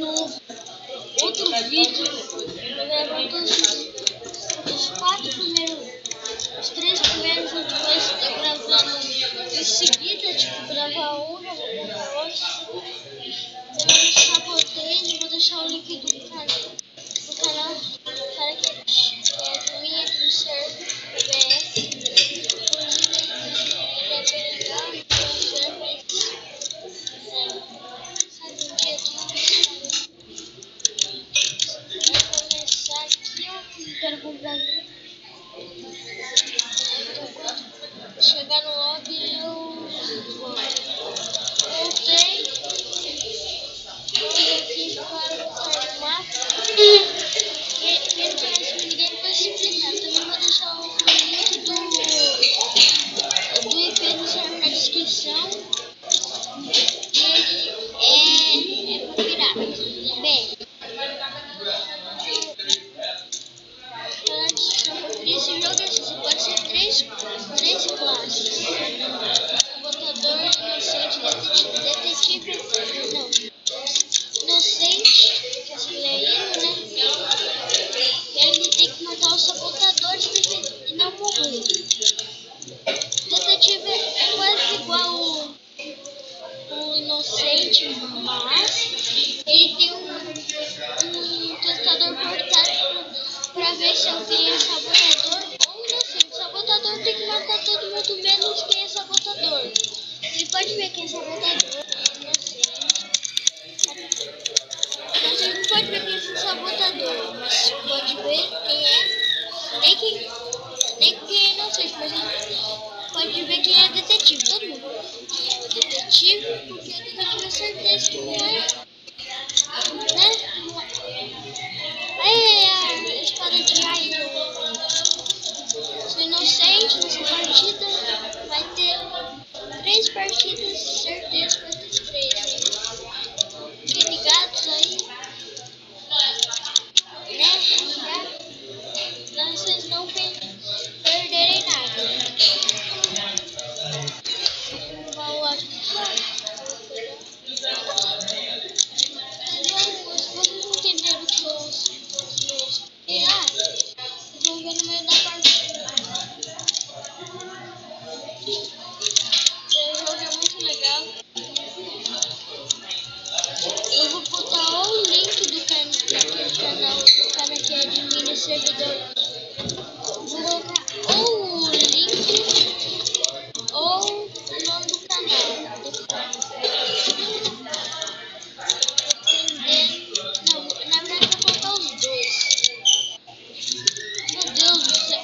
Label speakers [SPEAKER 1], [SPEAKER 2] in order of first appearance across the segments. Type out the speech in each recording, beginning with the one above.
[SPEAKER 1] no outro vídeo, eu gravando os 3 primeiros vídeos, eu gravando em seguida, tipo, gravar um, gravar outro. Eu não sabotei, vou deixar o link do canal do cara que é do minha, do server BS. Inclusive, ele é bem legal, então o server, sabe, um dia aqui, vai começar aqui, ó, quero comprar muito. Então, quando chegar no lobby, eu voltei. Vamos aqui para botar o mapa. Quem conhece o minigame pode explicar. Também vou deixar o link do IP do server na descrição. E ele é para pirata. Bem, esse jogo é assim, você pode ser três classes. Sabotador, inocente, detetive, não, inocente, que é né? Ele tem que matar os sabotadores e não morrer. Detetive é quase igual o inocente, mas ele tem um testador portátil para ver se alguém é sabotador ou inocente. O sabotador tem que matar todo mundo menos quem é sabotador. Ele pode ver quem é sabotador, inocente. Mas ele não pode ver quem é sabotador, mas pode ver quem é. Nem quem é inocente, mas ele pode ver quem é detetive. Todo mundo é detetive, porque o detetive é certeza que não é, né? Aí a espada de raio. Sou inocente nessa partida. Vai ter 3 partidas, certeza vai ter 3. Fiquem ligados aí, né? Pra vocês não perderem nada. Vocês entenderam o que eu expliquei? Vocês vão ver no meio da partida. O jogo é muito legal. Eu vou botar ou o link do canal do cara que admina servidor. Vou colocar ou o link ou o nome do canal. Não, na verdade vou colocar os dois. Meu Deus do céu.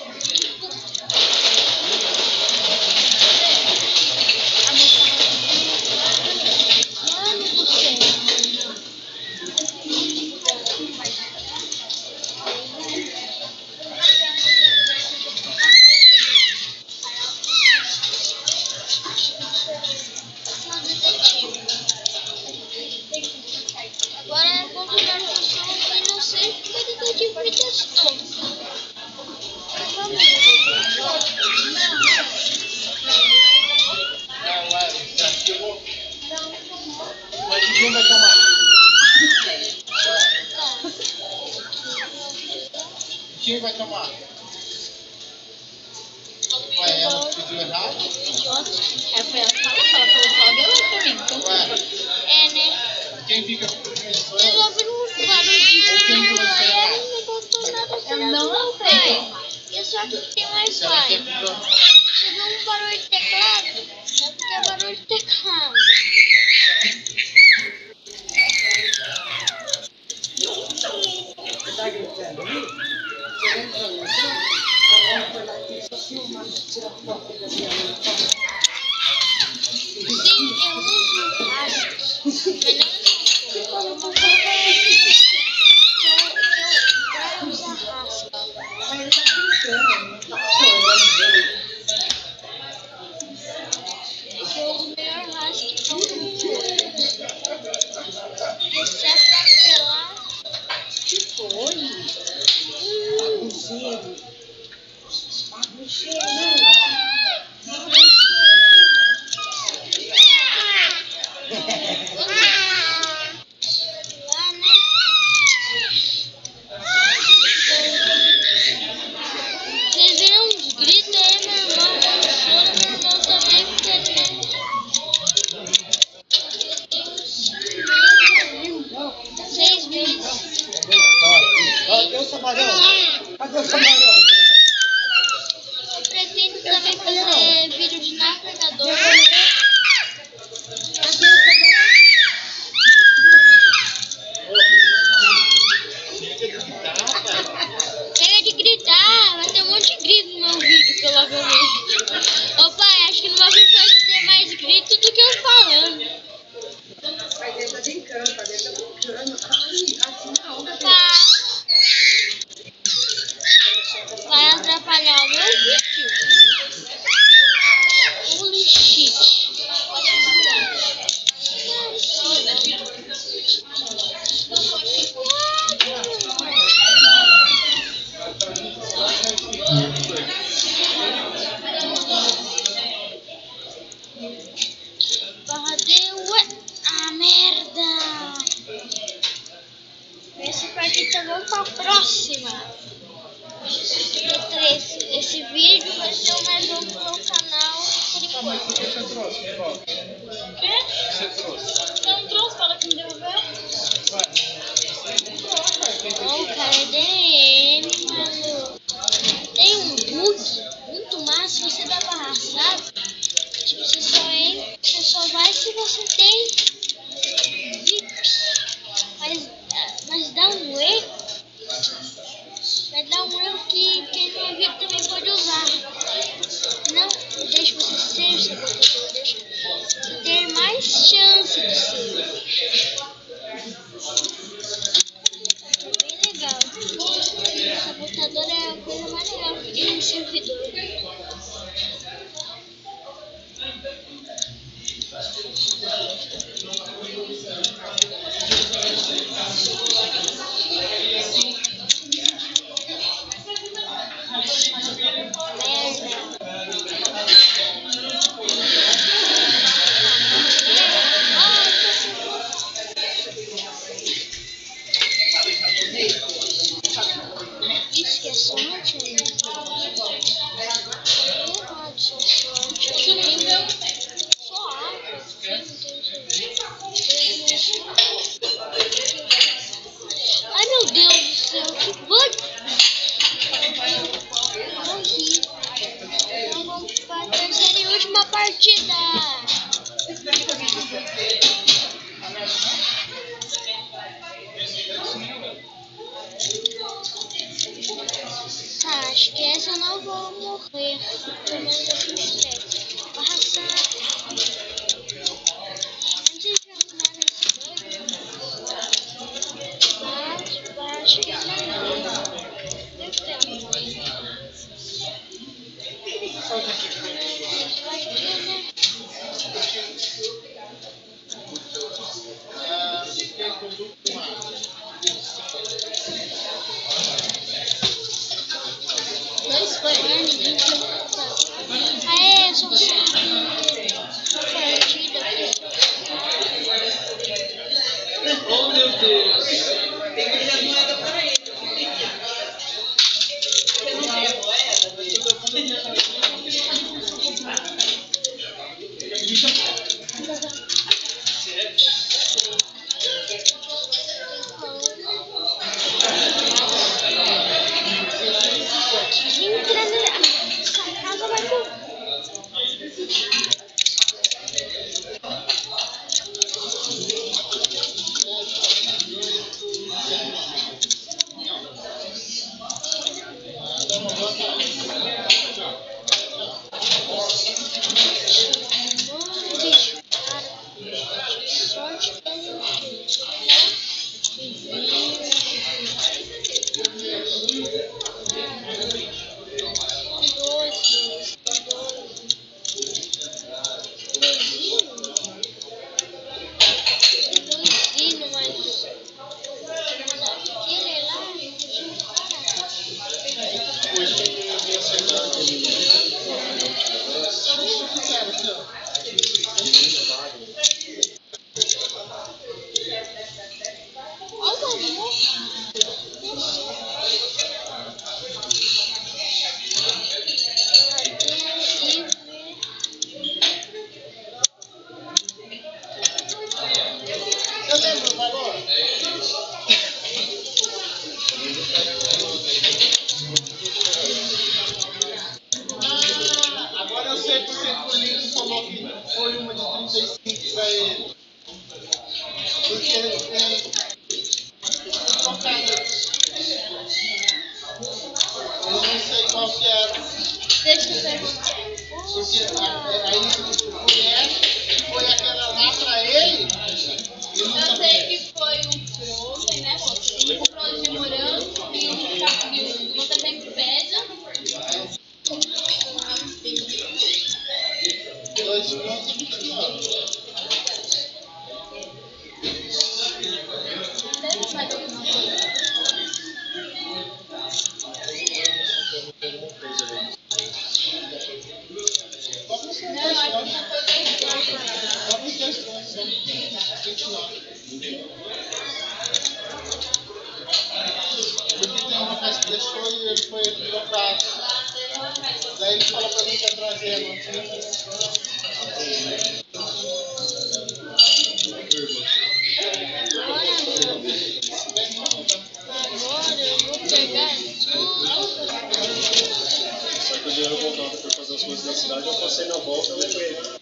[SPEAKER 1] Mano do céu. Agora eu vou jogar a função inocente porque o detetive me testou. Vamos ver.
[SPEAKER 2] Mas quem vai tomar? Quem vai tomar? Ué, ela pediu errado?
[SPEAKER 1] Idiota.
[SPEAKER 3] Ela falou só deu pra mim. Então,
[SPEAKER 2] Ué,
[SPEAKER 1] É, né?
[SPEAKER 2] quem fica com isso?
[SPEAKER 1] Vocês ouviram um barulho de
[SPEAKER 2] Ou quem que vai
[SPEAKER 1] ela
[SPEAKER 2] pegar?
[SPEAKER 1] não botou nada
[SPEAKER 3] eu
[SPEAKER 1] certo.
[SPEAKER 3] não sei.
[SPEAKER 1] E a sorte que tem mais
[SPEAKER 2] Se ela
[SPEAKER 1] pai.
[SPEAKER 2] quer ficar...
[SPEAKER 1] Você viu um barulho de teclado? Sabe o que é barulho de teclado?
[SPEAKER 2] Tá gritando aí? Você entra no
[SPEAKER 1] Sim, eu uso Husky. Mas não eu vou usar Husky.
[SPEAKER 3] Mas ele tá brincando, tá chorando.
[SPEAKER 1] Eu uso o melhor Husky que eu uso. Se é pra apelar.
[SPEAKER 3] Que foi? Bagunceiro. Bagunceiro.
[SPEAKER 2] camarão? Cadê o camarão?
[SPEAKER 1] Eu pretendo também fazer vídeo de navegador. Chega de gritar, vai ter um monte de grito no meu vídeo, provavelmente. Ô pai, acho que no meu vídeo vai ter mais grito do que eu falando.
[SPEAKER 3] Pai dele tá brincando, pai dele tá brincando. Ai, assim não, né?
[SPEAKER 1] Pai, vai atrapalhar o meu vídeo. Holy shit. Barra de ué. Ah, merda. Esse partida, vamos pra próxima. Esse vídeo vai ser o mais longo do meu canal por enquanto.
[SPEAKER 2] O que você trouxe de volta?
[SPEAKER 1] O quê?
[SPEAKER 2] O que você trouxe?
[SPEAKER 1] Eu não trouxe, fala que me devolveu.
[SPEAKER 2] Vai.
[SPEAKER 1] O cara é DM, mano. Tem um bug muito massa se você dá barra, sabe? Tipo, você só vai se você tem VIPs. Mas dá um erro. Vai dar um erro que quem não é VIP também pode usar. Não deixa você ser o sabotador, deixa você ter mais chance de ser. É bem legal. O sabotador é a coisa mais legal que tem no servidor. Isso que é sorte, né? Errado, só sorte. Você não entendeu? Só água. Ai, meu Deus do céu, que bug! Morri. Então vamos para a terceira e última partida. Tá, acho que essa eu não vou morrer. Pelo menos eu fiz certo. Barra saco. Antes de arrumar esse bug, acho que não. Deve ter arrumado. Vai ter, né? Dois banhos, ninguém tinha voltado. Aê, só partida aqui.
[SPEAKER 3] Oh, meu Deus. Tem que ter moeda para ele. Você não tem a moeda?
[SPEAKER 1] Entra nessa casa, vai morrer. Sorte que ele não fez.
[SPEAKER 2] Eu lembro o valor.
[SPEAKER 4] Eu não sei qual que era.
[SPEAKER 1] Deixa eu perguntar.
[SPEAKER 4] Porque aí foi aquela lá pra ele.
[SPEAKER 5] Eu sei que foi um frozen, né, moça? Um frozen de morango e um capim. Você sempre pede.
[SPEAKER 4] Dois pontos e 29.
[SPEAKER 5] Deve mais alguma coisa. Não, eu acho que já foi bem.
[SPEAKER 4] Vamos ver se nós somos 29. Porque tem um rapaz que deixou e ele foi trocado. Daí ele falou pra mim que ia trazer, não tinha.
[SPEAKER 1] Agora eu vou pegar tudo.
[SPEAKER 6] Só que o dinheiro voltava para fazer as coisas da cidade, eu passei na volta e levei ele.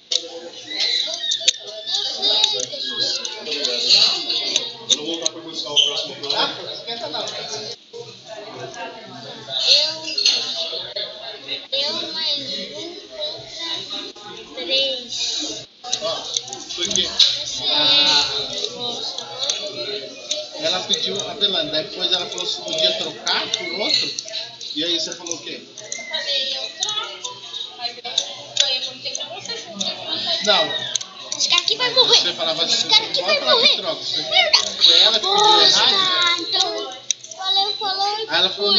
[SPEAKER 6] Eu não voltar para buscar o próximo plano.
[SPEAKER 4] Ah, esquenta não.
[SPEAKER 1] Eu mais um contra 3.
[SPEAKER 4] Ó, porque ela pediu a Belândia, depois ela falou se podia trocar por outro. E aí você falou o quê?
[SPEAKER 5] Eu falei, eu troco. Aí eu perguntei pra você se não tinha que mandar.
[SPEAKER 4] Não,
[SPEAKER 1] Esse cara aqui vai morrer.
[SPEAKER 4] você falava assim,
[SPEAKER 1] Esse cara aqui
[SPEAKER 4] bora
[SPEAKER 1] vai
[SPEAKER 4] falar que
[SPEAKER 1] morrer.
[SPEAKER 4] troca. Foi
[SPEAKER 1] Verdade.
[SPEAKER 4] ela que pediu errado?
[SPEAKER 1] Bosta. Então, falou.
[SPEAKER 4] Aí ela falou,